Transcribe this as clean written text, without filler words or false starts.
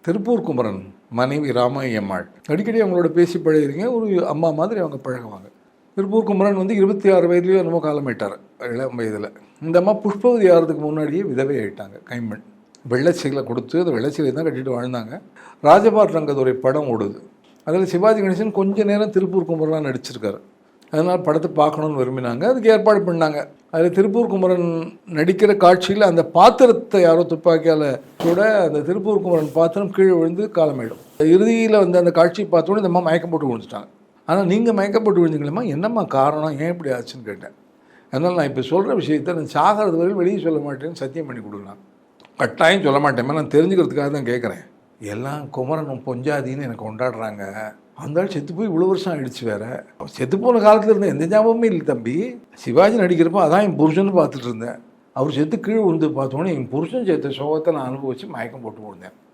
திருப்பூர் குமரன் மனைவி ராமையம்மாள் அடிக்கடி அவங்களோட பேசி பழகிறீங்க. ஒரு அம்மா மாதிரி அவங்க பழகுவாங்க. திருப்பூர் குமரன் 26 வயதுலேயோ என்னமோ காலமாயிட்டார், இளம் வயதில். இந்த அம்மா புஷ்பவதி ஆகிறதுக்கு முன்னாடியே விதவை ஆகிட்டாங்க. கைமண் வெள்ளச்சீலை கொடுத்து அந்த வெள்ளச்சீலை தான் கட்டிட்டு வாழ்ந்தாங்க. ராஜபாட் ரங்கத்துறை படம் ஓடுது. அதில் சிவாஜி கணேசன் கொஞ்ச நேரம் திருப்பூர் குமரனாக நடிச்சிருக்காரு. அதனால் படத்தை பார்க்கணுன்னு விரும்பினாங்க. அதுக்கு ஏற்பாடு பண்ணாங்க. அதில் திருப்பூர் குமரன் நடிக்கிற காட்சியில் அந்த பாத்திரத்தை யாரோ துப்பாக்கியால் கூட அந்த திருப்பூர் குமரன் பாத்திரம் கீழே விழுந்து காலமாயிடும். இறுதியில் அந்த காட்சியை பார்த்தோன்னே இந்த அம்மா மயக்கம் போட்டு விழுந்துட்டாங்க. ஆனால் நீங்கள் மயக்கம் போட்டு விழுந்தீங்களேம்மா, என்னம்மா காரணம், ஏன் இப்படி ஆச்சுன்னு கேட்டேன். அதனால் நான் இப்போ சொல்கிற விஷயத்தை நான் சாகிறது வரையும் வெளியே சொல்ல மாட்டேன்னு சத்தியம் பண்ணி கொடுக்கலாம். கட்டாயம் சொல்ல மாட்டேன், நான் தெரிஞ்சுக்கிறதுக்காக தான் கேட்குறேன். எல்லாம் குமரனும் பொஞ்சாதின்னு எனக்கு கொண்டாடுறாங்க. அந்த ஆள் செத்து போய் இவ்வளோ வருஷம் ஆகிடுச்சு. வேறு செத்து போன காலத்தில் இருந்த எந்த ஞாபகமே இல்லை தம்பி. சிவாஜி நடிக்கிறப்போ அதான் என் புருஷன்னு பார்த்துட்டு இருந்தேன். அவர் செத்து கீழே விழுந்து பார்த்தோன்னே என் புருஷன் சேர்த்த சோகத்தை நான் அனுபவித்து மயக்கம் போட்டு விழுந்தேன்.